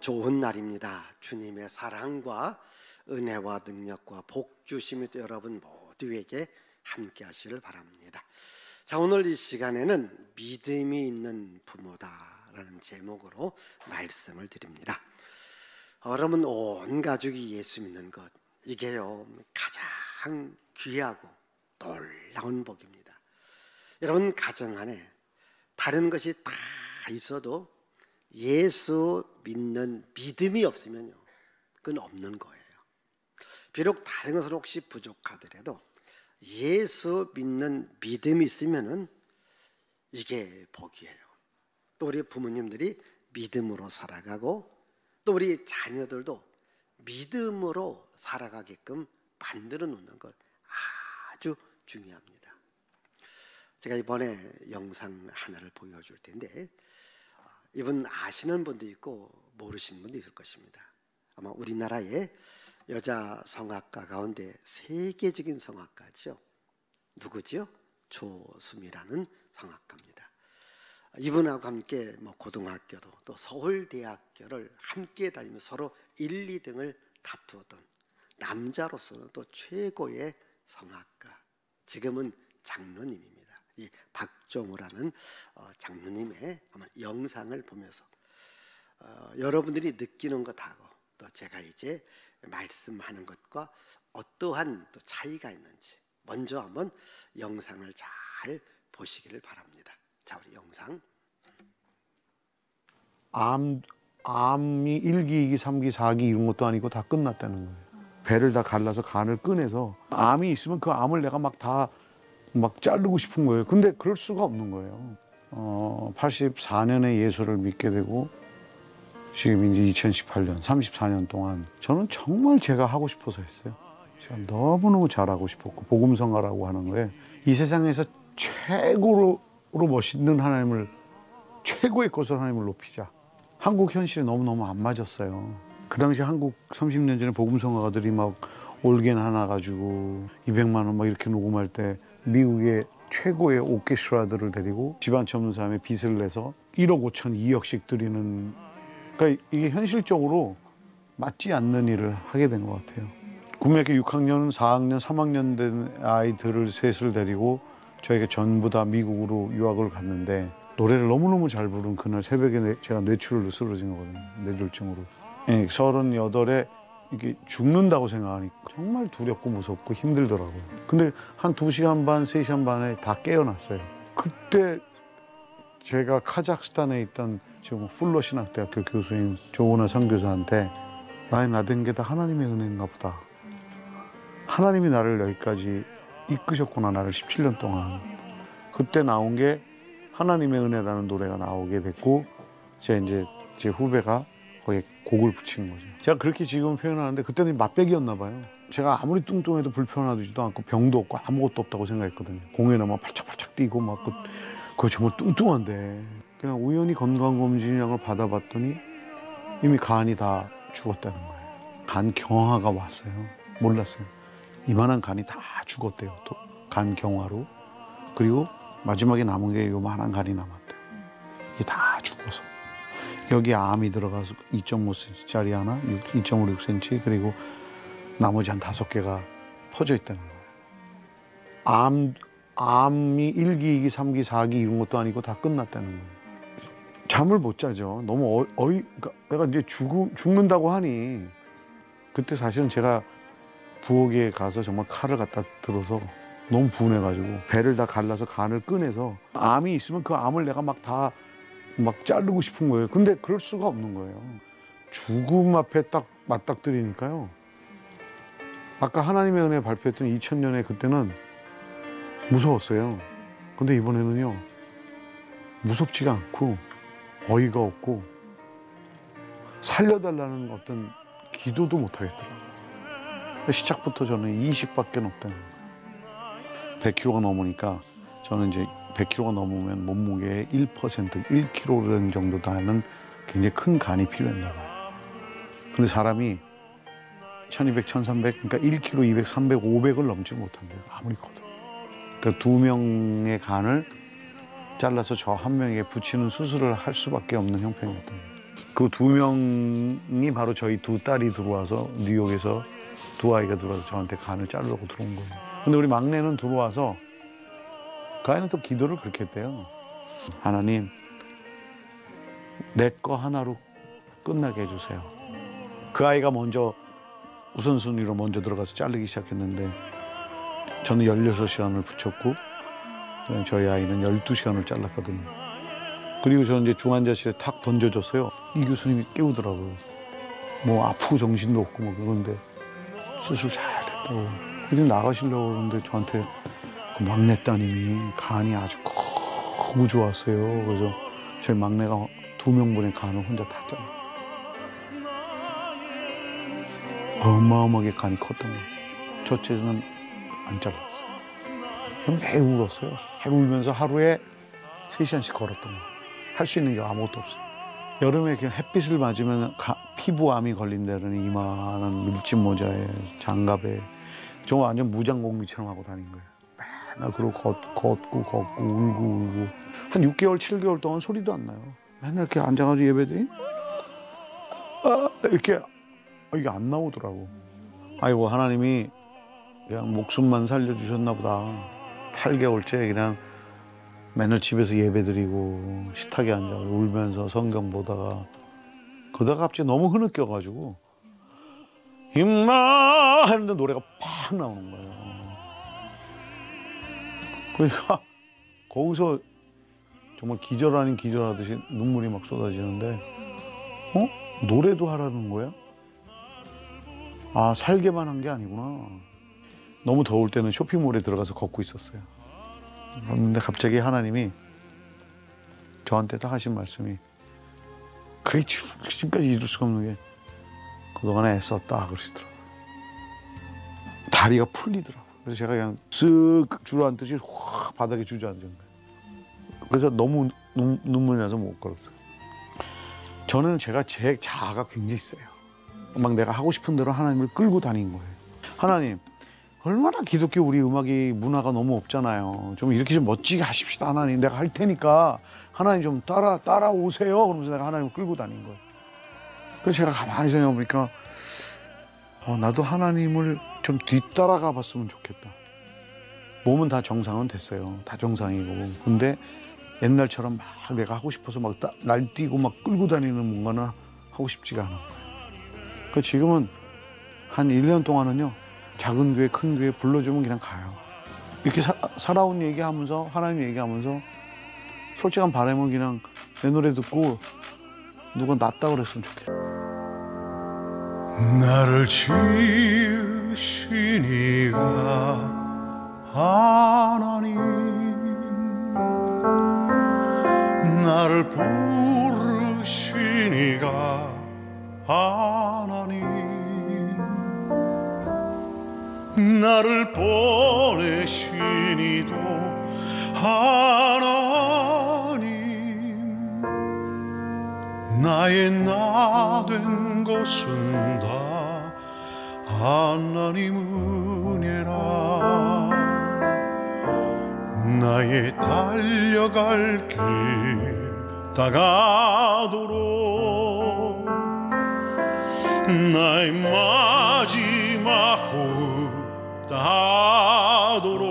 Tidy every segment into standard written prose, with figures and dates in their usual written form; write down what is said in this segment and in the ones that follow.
좋은 날입니다. 주님의 사랑과 은혜와 능력과 복 주심이 여러분 모두에게 함께 하시를 바랍니다. 자, 오늘 이 시간에는 믿음이 있는 부모다라는 제목으로 말씀을 드립니다. 여러분 온 가족이 예수 믿는 것, 이게요 가장 귀하고 놀라운 복입니다. 여러분 가정 안에 다른 것이 다 있어도 예수 믿는 믿음이 없으면요, 그건 없는 거예요. 비록 다른 것은 혹시 부족하더라도 예수 믿는 믿음이 있으면은 이게 복이에요. 또 우리 부모님들이 믿음으로 살아가고 또 우리 자녀들도 믿음으로 살아가게끔 만들어 놓는 것 아주 중요합니다. 제가 이번에 영상 하나를 보여줄 텐데 이분 아시는 분도 있고 모르시는 분도 있을 것입니다. 아마 우리나라의 여자 성악가 가운데 세계적인 성악가죠. 누구죠? 조수미라는 성악가입니다. 이분하고 함께 고등학교도 또 서울대학교를 함께 다니면서 서로 1, 2등을 다투었던 남자로서는 또 최고의 성악가, 지금은 장로님입니다. 이 박종우라는 장로님의 영상을 보면서 여러분들이 느끼는 것하고 또 제가 이제 말씀하는 것과 어떠한 또 차이가 있는지 먼저 한번 영상을 잘 보시기를 바랍니다. 자, 우리 영상. 암이 1기, 2기, 3기, 4기 이런 것도 아니고 다 끝났다는 거예요. 배를 다 갈라서 간을 꺼내서 암이 있으면 그 암을 내가 막 자르고 싶은 거예요. 근데 그럴 수가 없는 거예요. 84년에 예수를 믿게 되고 지금 이제 2018년 34년 동안 저는 정말 제가 하고 싶어서 했어요. 제가 너무너무 잘하고 싶었고 복음성가라고 하는 거에 이 세상에서 최고로 멋있는 하나님을, 최고의 것을 하나님을 높이자. 한국 현실에 너무너무 안 맞았어요. 그 당시 한국 30년 전에 복음성가가들이 막 올겐 하나 가지고 200만 원 막 이렇게 녹음할 때 미국의 최고의 오케스트라들을 데리고 집안치 없는 사람의 빚을 내서 1억 5천, 2억씩 드리는, 그러니까 이게 현실적으로 맞지 않는 일을 하게 된 것 같아요. 국민학교 6학년, 4학년, 3학년 된 아이들을 셋을 데리고 저희가 전부 다 미국으로 유학을 갔는데 노래를 너무너무 잘 부른 그날 새벽에 제가 뇌출혈로 쓰러진 거거든요. 뇌졸중으로. 38에 이게 죽는다고 생각하니까 정말 두렵고 무섭고 힘들더라고요. 근데 한 2시간 반, 3시간 반에 다 깨어났어요. 그때 제가 카자흐스탄에 있던 지금 풀러 신학대학교 교수인 조은하 선교사한테 나 된 게 다 하나님의 은혜인가 보다. 하나님이 나를 여기까지 이끄셨구나, 나를 17년 동안. 그때 나온 게 하나님의 은혜라는 노래가 나오게 됐고 제 후배가 거기에 곡을 붙인 거죠. 제가 그렇게 지금 표현하는데 그때는 맛배기였나 봐요. 제가 아무리 뚱뚱해도 불편하지도 않고 병도 없고 아무것도 없다고 생각했거든요. 공연에 막 팔짝팔짝 뛰고 막 그거 정말 뚱뚱한데 그냥 우연히 건강검진약을 받아봤더니 이미 간이 다 죽었다는 거예요. 간 경화가 왔어요. 몰랐어요. 이만한 간이 다 죽었대요. 또 간 경화로. 그리고 마지막에 남은 게 요만한 간이 남았대요. 이게 다 죽어서. 여기 암이 들어가서 2.5cm짜리 하나, 2.56cm, 그리고 나머지 한 5개가 퍼져 있다는 거예요. 암이 1기, 2기, 3기, 4기 이런 것도 아니고 다 끝났다는 거예요. 잠을 못 자죠. 너무 그러니까 내가 이제 죽는다고 하니 그때 사실은 제가 부엌에 가서 정말 칼을 갖다 들어서 너무 분해가지고 배를 다 갈라서 간을 꺼내서 암이 있으면 그 암을 내가 막 자르고 싶은 거예요. 근데 그럴 수가 없는 거예요. 죽음 앞에 딱 맞닥뜨리니까요. 아까 하나님의 은혜 발표했던 2000년에 그때는 무서웠어요. 근데 이번에는요, 무섭지가 않고 어이가 없고 살려달라는 어떤 기도도 못 하겠더라고요. 시작부터 저는 이식밖에 없다는 거예요. 100kg가 넘으니까 저는 이제 100kg가 넘으면 몸무게의 1%, 1kg 정도 되는 굉장히 큰 간이 필요했나 봐요. 근데 사람이 1200, 1300, 그러니까 1kg, 200, 300, 500을 넘지 못한대요. 아무리 커도. 그러니까 2명의 간을 잘라서 저 한 명에게 붙이는 수술을 할 수밖에 없는 형편이었던 거예요. 그 두 명이 바로 저희 두 딸이 들어와서 뉴욕에서 두 아이가 들어와서 저한테 간을 자르려고 들어온 거예요. 근데 우리 막내는 들어와서 그 아이는 또 기도를 그렇게 했대요. 하나님, 내 거 하나로 끝나게 해주세요. 그 아이가 먼저 우선순위로 먼저 들어가서 자르기 시작했는데 저는 16시간을 붙였고 저희 아이는 12시간을 잘랐거든요. 그리고 저는 이제 중환자실에 탁 던져줬어요. 이 교수님이 깨우더라고요. 뭐 아프고 정신도 없고 뭐 그런데 수술 잘 됐다고. 그래서 나가시려고 그러는데 저한테 그 막내 따님이 간이 아주 너무 좋았어요. 그래서 저희 막내가 2명분의 간을 혼자 다 잘랐어요. 어마어마하게 간이 컸던 거예요. 첫째는 안 잘랐어요. 매일 울었어요. 매일 울면서 하루에 3시간씩 걸었던 거예요. 할 수 있는 게 아무것도 없어요. 여름에 그냥 햇빛을 맞으면 피부암이 걸린다더니 이만한 밀짚 모자에 장갑에 저 완전 무장공비처럼 하고 다닌 거예요. 맨날 그러고 걷고 울고 한 6개월 7개월 동안 소리도 안 나요. 맨날 이렇게 앉아가지고 예배드린 이렇게 이게 안 나오더라고. 아이고 하나님이 그냥 목숨만 살려주셨나 보다. 8개월째 그냥 맨날 집에서 예배드리고 식탁에 앉아 울면서 성경 보다가 그러다가 갑자기 너무 흐느껴가지고 임마 하는데 노래가 팍 나오는 거예요. 그러니까 거기서 정말 기절 아닌 기절하듯이 눈물이 막 쏟아지는데 노래도 하라는 거야? 아, 살게만 한 게 아니구나. 너무 더울 때는 쇼핑몰에 들어가서 걷고 있었어요. 그런데 갑자기 하나님이 저한테 딱 하신 말씀이 그게 지금까지 이룰 수가 없는 게 그동안에 애썼다 그러시더라고요. 다리가 풀리더라고요. 그래서 제가 그냥 쓱 주저앉듯이 확 바닥에 주저앉은 거예요. 그래서 너무 눈물이 나서 못 걸었어요. 저는 제 자아가 굉장히 세요. 막 내가 하고 싶은 대로 하나님을 끌고 다닌 거예요. 하나님, 얼마나 기독교 우리 음악이 문화가 너무 없잖아요. 좀 이렇게 좀 멋지게 하십시다. 하나님, 내가 할 테니까 하나님 좀 따라오세요. 그러면서 내가 하나님을 끌고 다닌 거예요. 그래서 제가 가만히 생각해 보니까 나도 하나님을 좀 뒤따라가 봤으면 좋겠다. 몸은 다 정상은 됐어요. 다 정상이고. 근데 옛날처럼 막 내가 하고 싶어서 막 날뛰고 막 끌고 다니는 뭔가는 하고 싶지가 않아. 그 지금은 한 1년 동안은요. 작은 교회, 큰 교회 불러주면 그냥 가요. 이렇게 살아온 얘기하면서 하나님 얘기하면서 솔직한 바람은 그냥 내 노래 듣고 누가 낫다 그랬으면 좋겠어. 나를 지으신 이가 하나님, 나를 부르신 이가 하나님, 나를 보내신 이도 하나님, 나의 나 된 것은 다 하나님 은혜라. 나의 달려갈 길 다가도록 나의 마지막 호흡 다하도록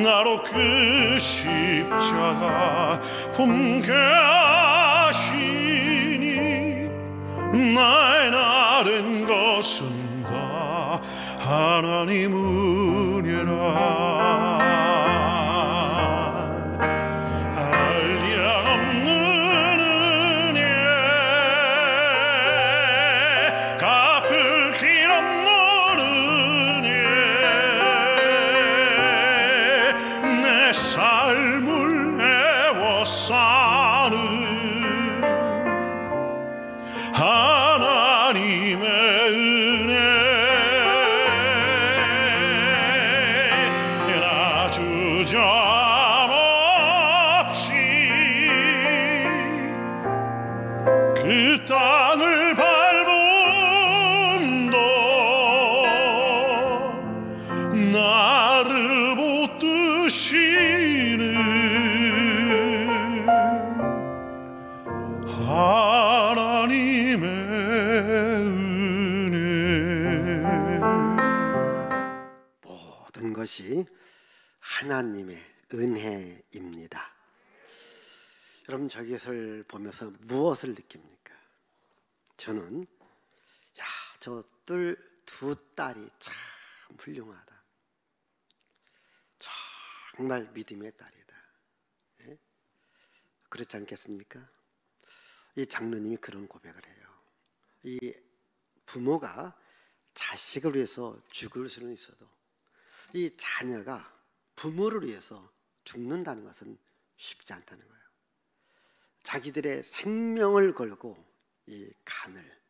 나로 그 십자가 품게 하시니 나의 나 된 것은 다 하나님 은혜라. 한량없는 은혜 갚을 길 없는 은혜 내 삶을 애워싸는 하나님의 은혜. 나 것이 하나님의 은혜입니다. 여러분, 저것을 보면서 무엇을 느낍니까? 저는 저 두 딸이 참 훌륭하다. 정말 믿음의 딸이다. 예? 그렇지 않겠습니까? 이 장로님이 그런 고백을 해요. 이 부모가 자식을 위해서 죽을 수는 있어도 이 자녀가 부모를 위해서 죽는다는 것은 쉽지 않다는 거예요. 자기들의 생명을 걸고 이 간을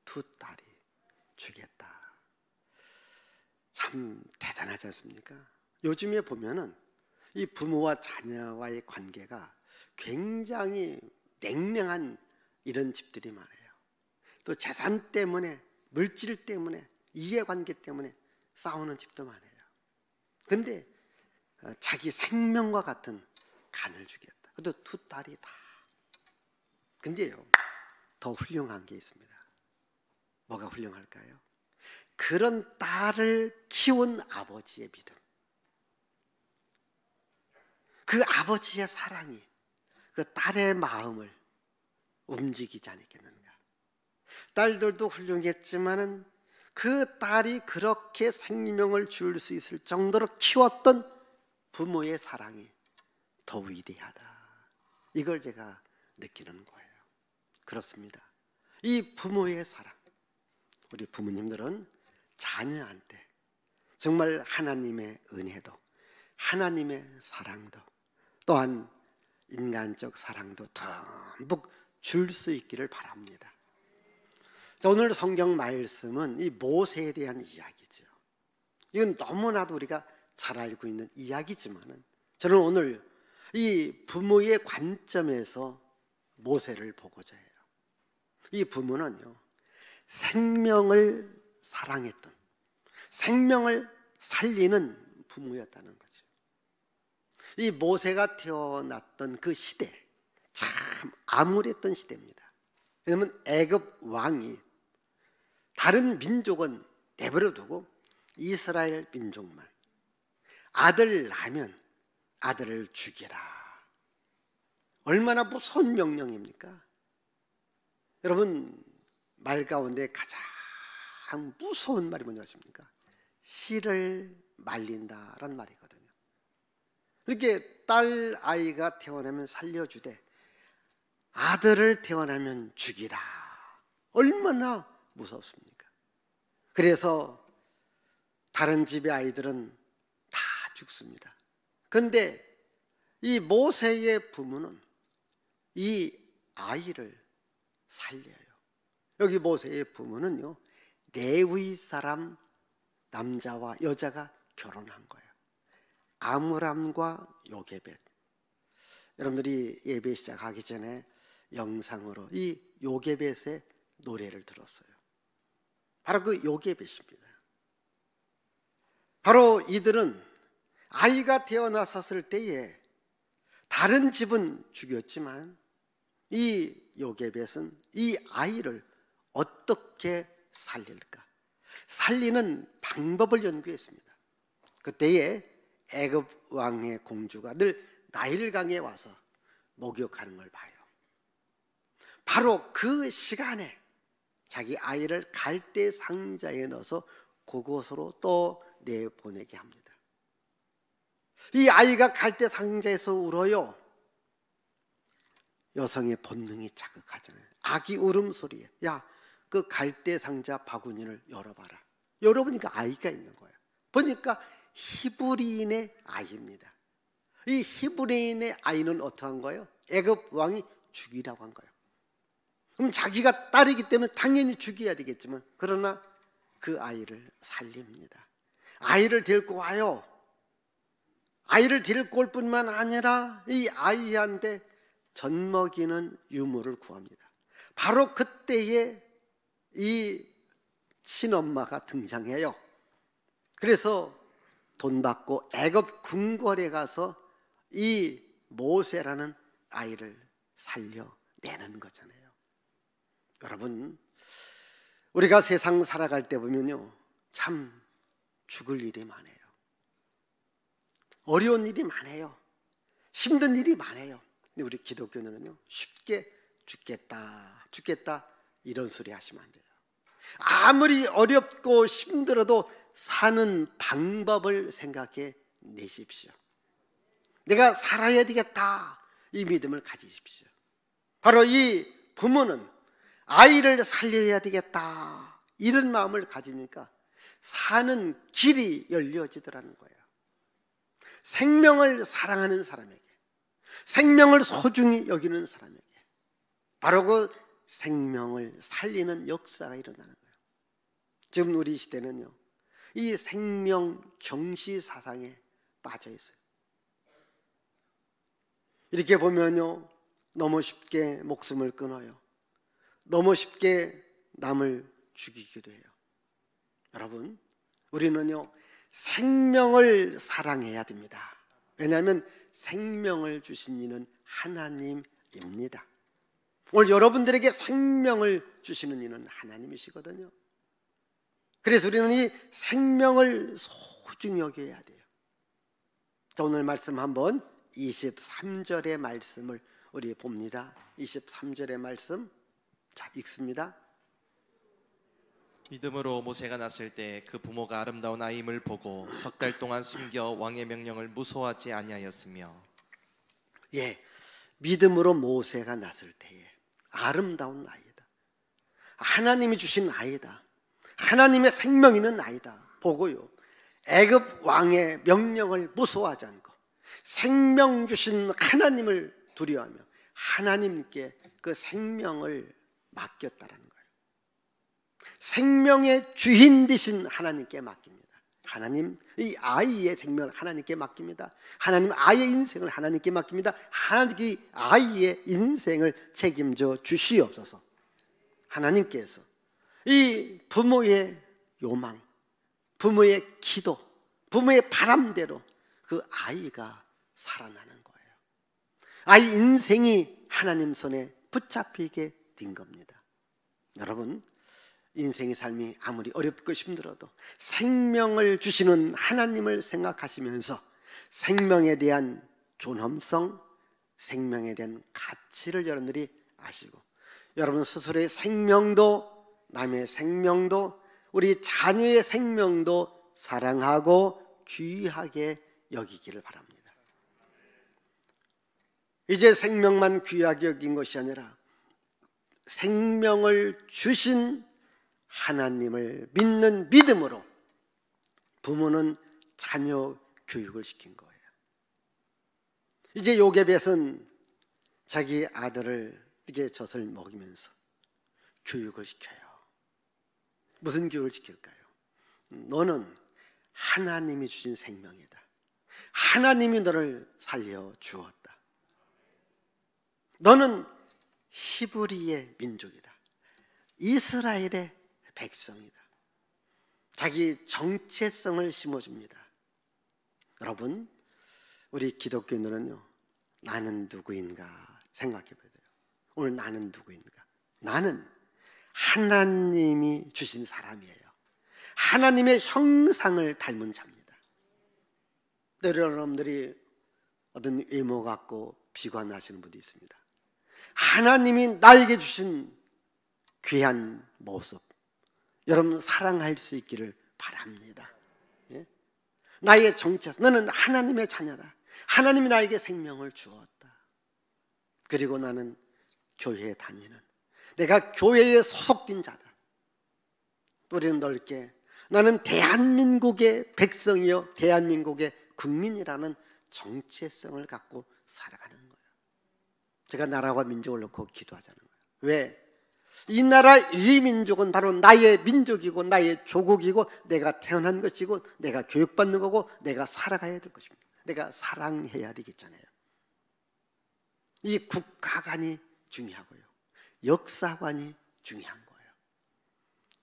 두 딸이 주겠다. 참 대단하지 않습니까? 요즘에 보면은 이 부모와 자녀와의 관계가 굉장히 냉랭한 이런 집들이 많아요. 또 재산 때문에, 물질 때문에, 이해관계 때문에 싸우는 집도 많아요. 근데 자기 생명과 같은 간을 주겠다. 그것도 두 딸이 다. 근데요, 더 훌륭한 게 있습니다. 뭐가 훌륭할까요? 그런 딸을 키운 아버지의 믿음, 그 아버지의 사랑이 그 딸의 마음을 움직이지 않겠는가. 딸들도 훌륭했지만은 그 딸이 그렇게 생명을 줄 수 있을 정도로 키웠던 부모의 사랑이 더 위대하다. 이걸 제가 느끼는 거예요. 그렇습니다. 이 부모의 사랑, 우리 부모님들은 자녀한테 정말 하나님의 은혜도, 하나님의 사랑도, 또한 인간적 사랑도 듬뿍 줄 수 있기를 바랍니다. 자, 오늘 성경 말씀은 이 모세에 대한 이야기죠. 이건 너무나도 우리가 잘 알고 있는 이야기지만은 저는 오늘 이 부모의 관점에서 모세를 보고자 해요. 이 부모는요, 생명을 사랑했던, 생명을 살리는 부모였다는 거죠. 이 모세가 태어났던 그 시대, 참 암울했던 시대입니다. 왜냐하면 애굽 왕이 다른 민족은 내버려 두고 이스라엘 민족만 아들 낳으면 아들을 죽이라. 얼마나 무서운 명령입니까? 여러분, 말 가운데 가장 무서운 말이 뭔지 아십니까? 씨를 말린다라는 말이거든요. 이렇게 딸 아이가 태어나면 살려주되 아들을 태어나면 죽이라. 얼마나 무섭습니까? 그래서 다른 집의 아이들은 다 죽습니다. 그런데 이 모세의 부모는 이 아이를 살려요. 여기 모세의 부모는요, 레위 사람 남자와 여자가 결혼한 거예요. 아므람과 요게벳. 여러분들이 예배 시작하기 전에 영상으로 이 요게벳의 노래를 들었어요. 바로 그 요게벳입니다. 바로 이들은 아이가 태어났었을 때에 다른 집은 죽였지만 이 요게벳은 이 아이를 어떻게 살릴까? 살리는 방법을 연구했습니다. 그때에 애굽 왕의 공주가 늘 나일강에 와서 목욕하는 걸 봐요. 바로 그 시간에 자기 아이를 갈대 상자에 넣어서 그곳으로 또 내보내게 합니다. 이 아이가 갈대 상자에서 울어요. 여성의 본능이 자극하잖아요. 아기 울음소리에, 야, 그 갈대 상자 바구니를 열어봐라. 열어보니까 아이가 있는 거예요. 보니까 히브리인의 아이입니다. 이 히브리인의 아이는 어떠한 거예요? 애굽 왕이 죽이라고 한 거예요. 그럼 자기가 딸이기 때문에 당연히 죽여야 되겠지만, 그러나 그 아이를 살립니다. 아이를 데리고 와요. 아이를 데리고 올 뿐만 아니라 이 아이한테 젖먹이는 유물을 구합니다. 바로 그때에 이 친엄마가 등장해요. 그래서 돈 받고 애굽 궁궐에 가서 이 모세라는 아이를 살려내는 거잖아요. 여러분, 우리가 세상 살아갈 때 보면요, 참 죽을 일이 많아요. 어려운 일이 많아요. 힘든 일이 많아요. 근데 우리 기독교는요, 쉽게 죽겠다 이런 소리 하시면 안 돼요. 아무리 어렵고 힘들어도 사는 방법을 생각해 내십시오. 내가 살아야 되겠다, 이 믿음을 가지십시오. 바로 이 부모는 아이를 살려야 되겠다, 이런 마음을 가지니까 사는 길이 열려지더라는 거예요. 생명을 사랑하는 사람에게, 생명을 소중히 여기는 사람에게 바로 그 생명을 살리는 역사가 일어나는 거예요. 지금 우리 시대는요, 이 생명 경시 사상에 빠져 있어요. 이렇게 보면요, 너무 쉽게 목숨을 끊어요. 너무 쉽게 남을 죽이기도 해요. 여러분, 우리는요, 생명을 사랑해야 됩니다. 왜냐하면 생명을 주신 이는 하나님입니다. 오늘 여러분들에게 생명을 주시는 이는 하나님이시거든요. 그래서 우리는 이 생명을 소중히 여겨야 돼요. 자, 오늘 말씀 한번 23절의 말씀을 우리 봅니다. 23절의 말씀, 자, 읽습니다. 믿음으로 모세가 났을 때 그 부모가 아름다운 아이임을 보고 석 달 동안 숨겨 왕의 명령을 무서워하지 아니하였으며. 예, 믿음으로 모세가 났을 때에 아름다운 아이다, 하나님이 주신 아이다, 하나님의 생명 있는 아이다 보고요, 애굽 왕의 명령을 무서워하지 않고 생명 주신 하나님을 두려워하며 하나님께 그 생명을 맡겼다라는 거예요. 생명의 주인 되신 하나님께 맡깁니다. 하나님, 이 아이의 생명을 하나님께 맡깁니다. 하나님, 아이의 인생을 하나님께 맡깁니다. 하나님께 아이의 인생을 책임져 주시옵소서. 하나님께서 이 부모의 요망, 부모의 기도, 부모의 바람대로 그 아이가 살아나는 거예요. 아이 인생이 하나님 손에 붙잡히게 된 겁니다. 여러분, 인생의 삶이 아무리 어렵고 힘들어도 생명을 주시는 하나님을 생각하시면서 생명에 대한 존엄성, 생명에 대한 가치를 여러분들이 아시고, 여러분 스스로의 생명도, 남의 생명도, 우리 자녀의 생명도 사랑하고 귀하게 여기기를 바랍니다. 이제 생명만 귀하게 여긴 것이 아니라 생명을 주신 하나님을 믿는 믿음으로 부모는 자녀 교육을 시킨 거예요. 이제 요게벳은 자기 아들을 이렇게 젖을 먹이면서 교육을 시켜요. 무슨 교육을 시킬까요? 너는 하나님이 주신 생명이다. 하나님이 너를 살려 주었다. 너는 히브리의 민족이다. 이스라엘의 백성이다. 자기 정체성을 심어줍니다. 여러분, 우리 기독교인들은요, 나는 누구인가 생각해 봐야 돼요. 오늘 나는 누구인가? 나는 하나님이 주신 사람이에요. 하나님의 형상을 닮은 자입니다. 여러분들이 어떤 외모 갖고 비관하시는 분도 있습니다. 하나님이 나에게 주신 귀한 모습, 여러분 사랑할 수 있기를 바랍니다. 예? 나의 정체성, 너는 하나님의 자녀다. 하나님이 나에게 생명을 주었다. 그리고 나는 교회에 다니는, 내가 교회에 소속된 자다. 우리는 넓게 나는 대한민국의 백성이요 대한민국의 국민이라는 정체성을 갖고 살아가는 거예요. 제가 나라와 민족을 놓고 기도하자는 거예요. 왜? 이 나라, 이 민족은 바로 나의 민족이고 나의 조국이고 내가 태어난 것이고 내가 교육받는 거고 내가 살아가야 될 것입니다. 내가 사랑해야 되겠잖아요. 이 국가관이 중요하고요, 역사관이 중요한 거예요.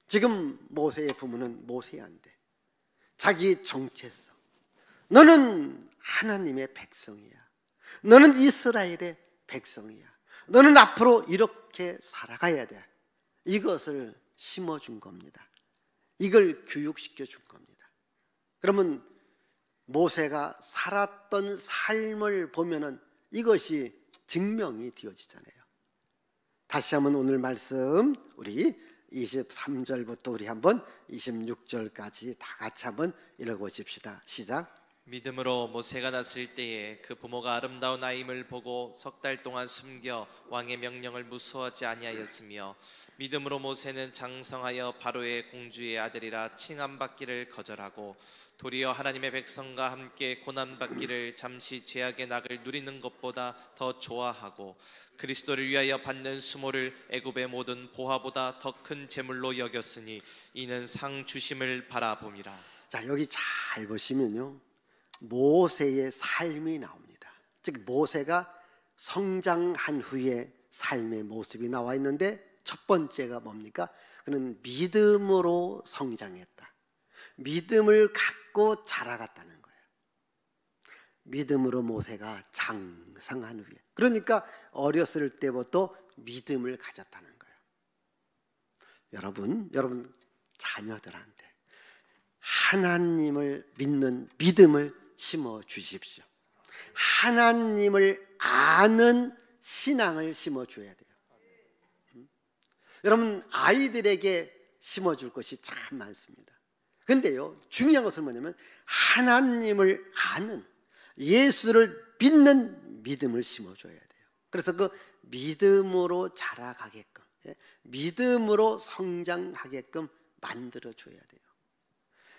지금 모세의 부모는 모세한테 자기 정체성, 너는 하나님의 백성이야. 너는 이스라엘의 백성이야. 너는 앞으로 이렇게 살아가야 돼. 이것을 심어준 겁니다. 이걸 교육시켜 준 겁니다. 그러면 모세가 살았던 삶을 보면은 이것이 증명이 되어지잖아요. 다시 한번 오늘 말씀 우리 23절부터 우리 한번 26절까지 다 같이 한번 읽어보십시다. 시작. 믿음으로 모세가 났을 때에 그 부모가 아름다운 아임을 보고 석 달 동안 숨겨 왕의 명령을 무수하지 아니하였으며 믿음으로 모세는 장성하여 바로의 공주의 아들이라 칭함받기를 거절하고 도리어 하나님의 백성과 함께 고난받기를 잠시 죄악의 낙을 누리는 것보다 더 좋아하고 그리스도를 위하여 받는 수모를 애굽의 모든 보화보다 더 큰 재물로 여겼으니 이는 상 주심을 바라봄이라. 자, 여기 잘 보시면요, 모세의 삶이 나옵니다. 즉 모세가 성장한 후에 삶의 모습이 나와 있는데, 첫 번째가 뭡니까? 그는 믿음으로 성장했다. 믿음을 갖고 자라갔다는 거예요. 믿음으로 모세가 장성한 후에, 그러니까 어렸을 때부터 믿음을 가졌다는 거예요. 여러분 자녀들한테 하나님을 믿는 믿음을 심어 주십시오. 하나님을 아는 신앙을 심어 줘야 돼요. 여러분, 아이들에게 심어 줄 것이 참 많습니다. 근데요, 중요한 것은 뭐냐면 하나님을 아는, 예수를 믿는 믿음을 심어 줘야 돼요. 그래서 그 믿음으로 자라가게끔, 믿음으로 성장하게끔 만들어 줘야 돼요.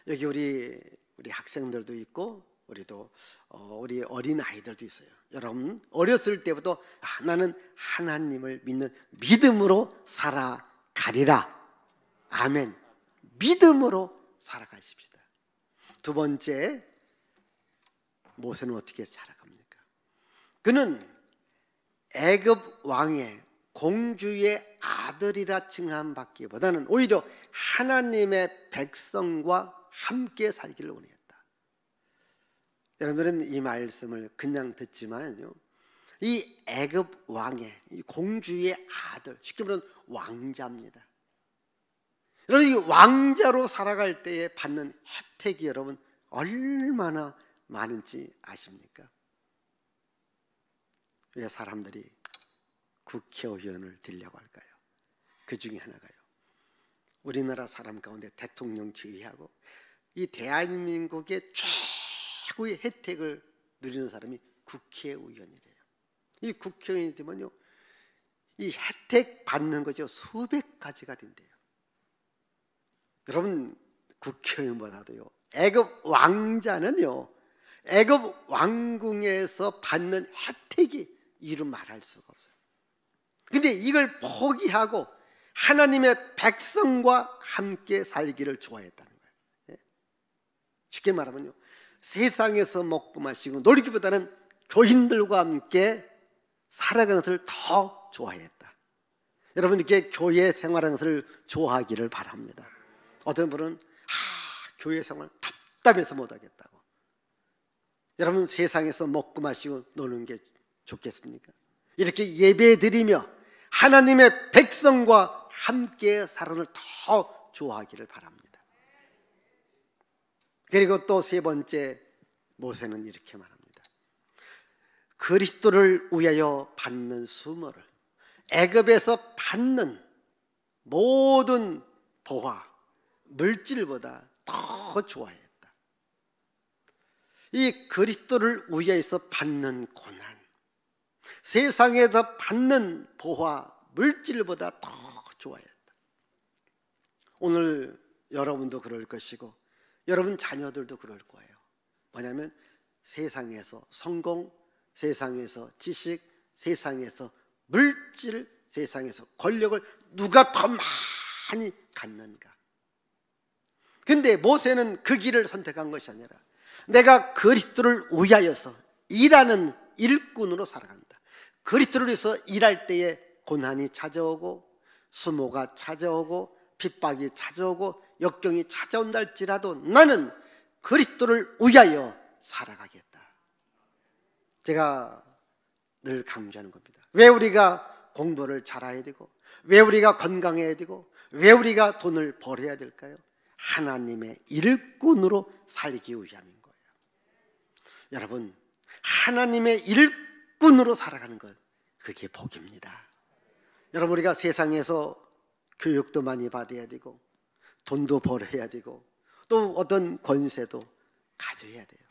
여기 우리 학생들도 있고 우리 어린 아이들도 있어요. 여러분, 어렸을 때부터 나는 하나님을 믿는 믿음으로 살아가리라. 아멘. 믿음으로 살아가십시다. 두 번째, 모세는 어떻게 살아갑니까? 그는 애굽 왕의 공주의 아들이라 칭함받기보다는 오히려 하나님의 백성과 함께 살기를 원했다. 여러분들은 이 말씀을 그냥 듣지만요, 이 애굽 왕의, 이 공주의 아들, 쉽게 말하면 왕자입니다. 여러분, 이 왕자로 살아갈 때에 받는 혜택이 여러분 얼마나 많은지 아십니까? 왜 사람들이 국회의원을 되려고 할까요? 그 중에 하나가요, 우리나라 사람 가운데 대통령 지휘하고 이 대한민국의 최고의 혜택을 누리는 사람이 국회의원이래요. 이 국회의원이 되면요, 이 혜택 받는 거죠, 수백 가지가 된대요. 여러분, 국회의원보다도요, 애굽 왕자는요, 애굽 왕궁에서 받는 혜택이 이루 말할 수가 없어요. 근데 이걸 포기하고 하나님의 백성과 함께 살기를 좋아했다는 거예요. 쉽게 말하면요, 세상에서 먹고 마시고 놀기보다는 교인들과 함께 살아가는 것을 더 좋아했다. 여러분, 이렇게 교회 생활하는 것을 좋아하기를 바랍니다. 어떤 분은 교회 생활 답답해서 못하겠다고. 여러분, 세상에서 먹고 마시고 노는 게 좋겠습니까? 이렇게 예배드리며 하나님의 백성과 함께 살아를 더 좋아하기를 바랍니다. 그리고 또 세 번째, 모세는 이렇게 말합니다. 그리스도를 위하여 받는 수모를, 애굽에서 받는 모든 보화, 물질보다 더 좋아했다. 이 그리스도를 위하여서 받는 고난, 세상에서 받는 보화, 물질보다 더 좋아했다. 오늘 여러분도 그럴 것이고 여러분 자녀들도 그럴 거예요. 뭐냐면 세상에서 성공, 세상에서 지식, 세상에서 물질, 세상에서 권력을 누가 더 많이 갖는가. 근데 모세는 그 길을 선택한 것이 아니라 내가 그리스도를 위하여서 일하는 일꾼으로 살아간다. 그리스도를 위해서 일할 때에 고난이 찾아오고 수모가 찾아오고 핍박이 찾아오고 역경이 찾아온다 할지라도 나는 그리스도를 위하여 살아가겠다. 제가 늘 강조하는 겁니다. 왜 우리가 공부를 잘해야 되고, 왜 우리가 건강해야 되고, 왜 우리가 돈을 벌어야 될까요? 하나님의 일꾼으로 살기 위함인 거예요. 여러분, 하나님의 일꾼으로 살아가는 것, 그게 복입니다. 여러분, 우리가 세상에서 교육도 많이 받아야 되고 돈도 벌어야 되고 또 어떤 권세도 가져야 돼요.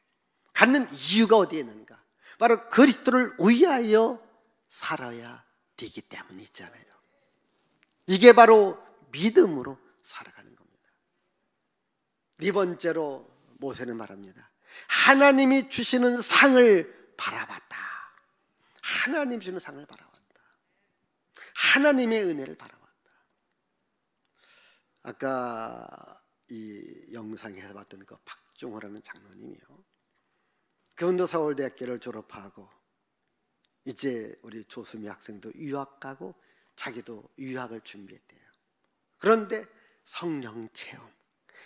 갖는 이유가 어디에 있는가? 바로 그리스도를 위하여 살아야 되기 때문에 있잖아요. 이게 바로 믿음으로 살아가는 겁니다. 네 번째로 모세는 말합니다. 하나님이 주시는 상을 바라봤다. 하나님 주시는 상을 바라봤다. 하나님의 은혜를 바라봤다. 아까 이 영상에서 봤던 그 박종호라는 장로님이요, 그분도 서울대학교를 졸업하고 이제 우리 조수미 학생도 유학 가고 자기도 유학을 준비했대요. 그런데 성령 체험,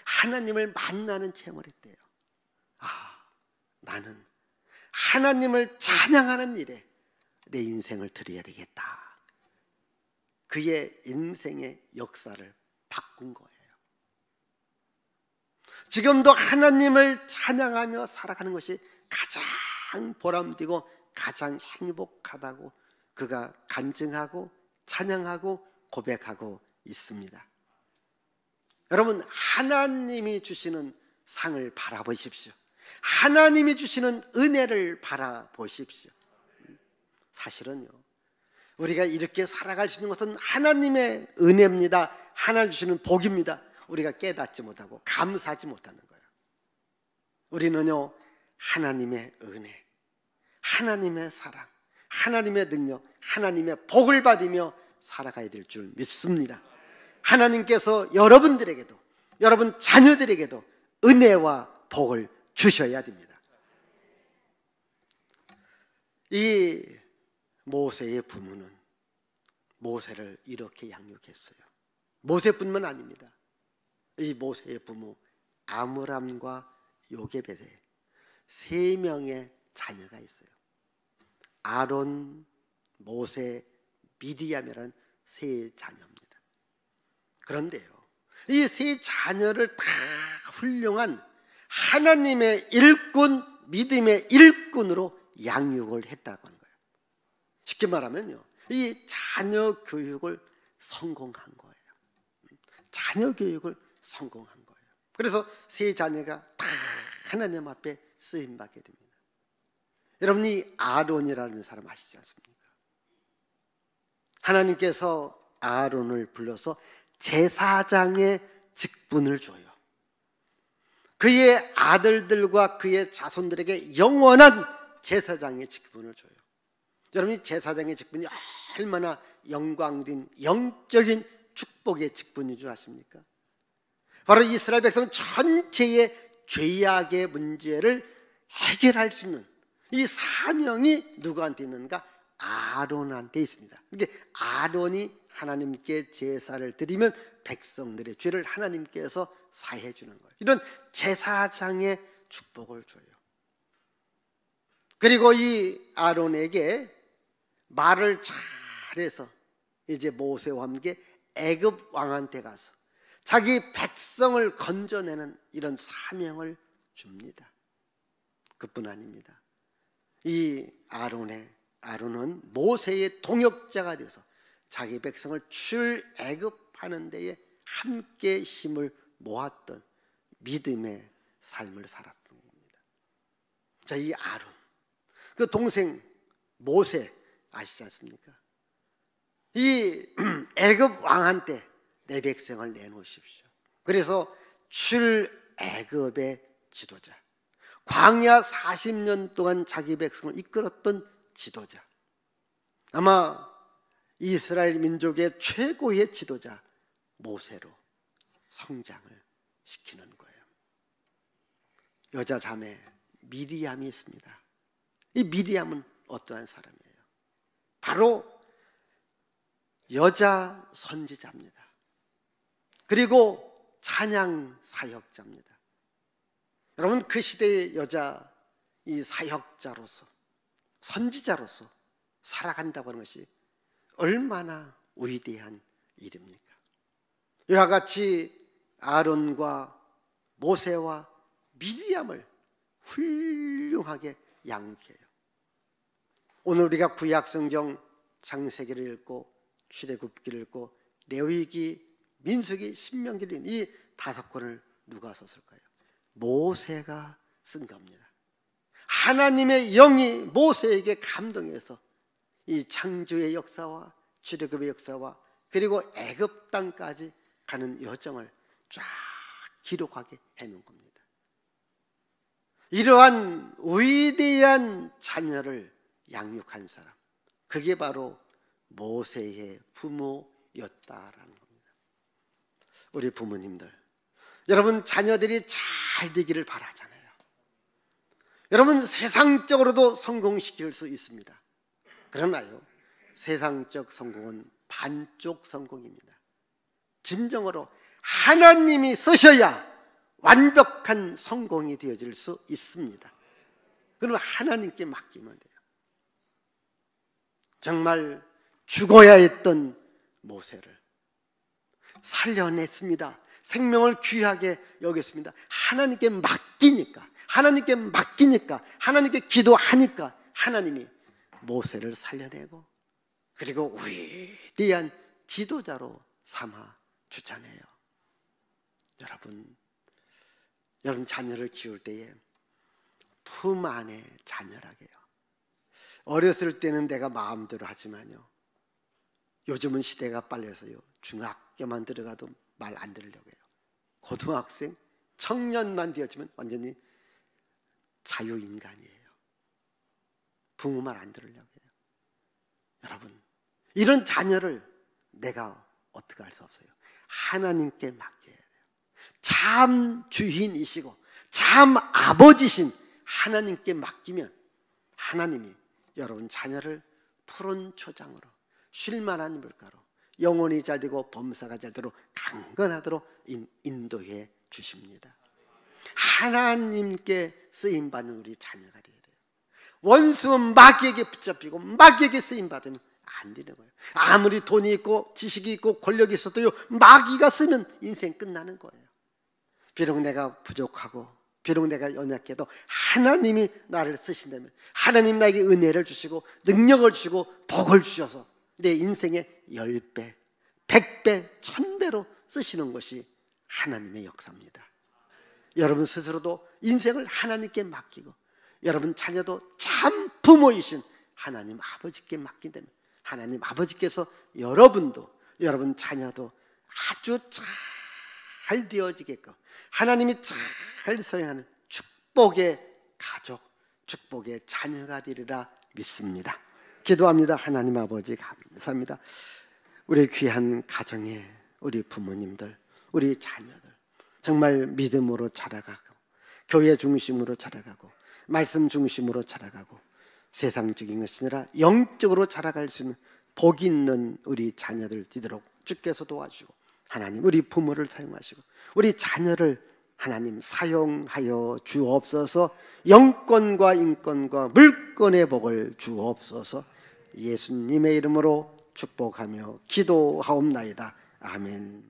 하나님을 만나는 체험을 했대요. 아, 나는 하나님을 찬양하는 일에 내 인생을 드려야 되겠다. 그의 인생의 역사를 바꾼 거예요. 지금도 하나님을 찬양하며 살아가는 것이 가장 보람되고 가장 행복하다고 그가 간증하고 찬양하고 고백하고 있습니다. 여러분, 하나님이 주시는 상을 바라보십시오. 하나님이 주시는 은혜를 바라보십시오. 사실은요, 우리가 이렇게 살아갈 수 있는 것은 하나님의 은혜입니다. 하나님 주시는 복입니다. 우리가 깨닫지 못하고 감사하지 못하는 거예요. 우리는요, 하나님의 은혜, 하나님의 사랑, 하나님의 능력, 하나님의 복을 받으며 살아가야 될 줄 믿습니다. 하나님께서 여러분들에게도, 여러분 자녀들에게도 은혜와 복을 주셔야 됩니다. 이 모세의 부모는 모세를 이렇게 양육했어요. 모세뿐만 아닙니다. 이 모세의 부모 아므람과 요게벳에 3명의 자녀가 있어요. 아론, 모세, 미리암이라는 3 자녀입니다. 그런데요, 이 3 자녀를 다 훌륭한 하나님의 일꾼, 믿음의 일꾼으로 양육을 했다고 하는 거예요. 쉽게 말하면요, 이 자녀 교육을 성공한 거예요. 자녀 교육을 성공한 거예요. 그래서 3 자녀가 다 하나님 앞에 쓰임받게 됩니다. 여러분, 이 아론이라는 사람 아시지 않습니까? 하나님께서 아론을 불러서 제사장의 직분을 줘요. 그의 아들들과 그의 자손들에게 영원한 제사장의 직분을 줘요. 여러분, 이 제사장의 직분이 얼마나 영광된 영적인 축복의 직분인 줄 아십니까? 바로 이스라엘 백성 전체의 죄악의 문제를 해결할 수 있는 이 사명이 누구한테 있는가? 아론한테 있습니다. 이게 아론이 하나님께 제사를 드리면 백성들의 죄를 하나님께서 사해 주는 거예요. 이런 제사장의 축복을 줘요. 그리고 이 아론에게 말을 잘해서 이제 모세와 함께 애굽 왕한테 가서 자기 백성을 건져내는 이런 사명을 줍니다. 그뿐 아닙니다. 이 아론은 모세의 동역자가 돼서 자기 백성을 출애굽하는 데에 함께 힘을 모았던 믿음의 삶을 살았던 겁니다. 자, 이 아론, 그 동생 모세 아시지 않습니까? 이 애굽 왕한테 내 백성을 내놓으십시오. 그래서 출애굽의 지도자, 광야 40년 동안 자기 백성을 이끌었던 지도자, 아마 이스라엘 민족의 최고의 지도자 모세로 성장을 시키는 거예요. 여자 자매 미리암이 있습니다. 이 미리암은 어떠한 사람이에요? 바로 여자 선지자입니다. 그리고 찬양 사역자입니다. 여러분, 그 시대의 여자 이 사역자로서, 선지자로서 살아간다고 하는 것이 얼마나 위대한 일입니까? 이와 같이 아론과 모세와 미리암을 훌륭하게 양육해요. 오늘 우리가 구약성경 창세기를 읽고 출애굽기를 읽고 레위기, 민수기, 신명기를 읽는 이 5권을 누가 썼을까요? 모세가 쓴 겁니다. 하나님의 영이 모세에게 감동해서 이 창조의 역사와 출애굽의 역사와 그리고 애굽 땅까지 가는 여정을 쫙 기록하게 해놓은 겁니다. 이러한 위대한 자녀를 양육한 사람, 그게 바로 모세의 부모였다라는 겁니다. 우리 부모님들, 여러분 자녀들이 잘 되기를 바라잖아요. 여러분 세상적으로도 성공시킬 수 있습니다. 그러나요, 세상적 성공은 반쪽 성공입니다. 진정으로 하나님이 쓰셔야 완벽한 성공이 되어질 수 있습니다. 그리고 하나님께 맡기면 돼요. 정말 죽어야 했던 모세를 살려냈습니다. 생명을 귀하게 여겼습니다. 하나님께 맡기니까, 하나님께 기도하니까 하나님이 모세를 살려내고 그리고 위대한 지도자로 삼아 주잖아요. 여러분 자녀를 키울 때에 품 안에 자녀라게요. 어렸을 때는 내가 마음대로 하지만요, 요즘은 시대가 빨라서요, 중학교만 들어가도 말 안 들으려고 해요. 고등학생, 청년만 되어지면 완전히 자유인간이에요. 부모 말 안 들으려고 해요. 여러분, 이런 자녀를 내가 어떻게 할 수 없어요. 하나님께 맡겨야 돼요. 참 주인이시고 참 아버지신 하나님께 맡기면 하나님이 여러분 자녀를 푸른 초장으로 쉴만한 물가로 영혼이 잘 되고 범사가 잘 되도록 강건하도록 인도해 주십니다. 하나님께 쓰임받는 우리 자녀가 되어야 돼요. 원수 마귀에게 붙잡히고 마귀에게 쓰임받으면 안 되는 거예요. 아무리 돈이 있고 지식이 있고 권력이 있어도요, 마귀가 쓰면 인생 끝나는 거예요. 비록 내가 부족하고 비록 내가 연약해도 하나님이 나를 쓰신다면, 하나님 나에게 은혜를 주시고 능력을 주시고 복을 주셔서 내 인생의 10배, 100배, 1000배로 쓰시는 것이 하나님의 역사입니다. 여러분 스스로도 인생을 하나님께 맡기고 여러분 자녀도 참 부모이신 하나님 아버지께 맡긴다면 하나님 아버지께서 여러분도 여러분 자녀도 아주 잘 되어지게끔 하나님이 잘 서행하는 축복의 가족, 축복의 자녀가 되리라 믿습니다. 기도합니다. 하나님 아버지 감사합니다. 우리 귀한 가정에 우리 부모님들, 우리 자녀들 정말 믿음으로 자라가고 교회 중심으로 자라가고 말씀 중심으로 자라가고 세상적인 것이 아니라 영적으로 자라갈 수 있는 복 있는 우리 자녀들 되도록 주께서 도와주시고 하나님 우리 부모를 사용하시고 우리 자녀를 하나님 사용하여 주옵소서. 영권과 인권과 물권의 복을 주옵소서. 예수님의 이름으로 축복하며 기도하옵나이다. 아멘.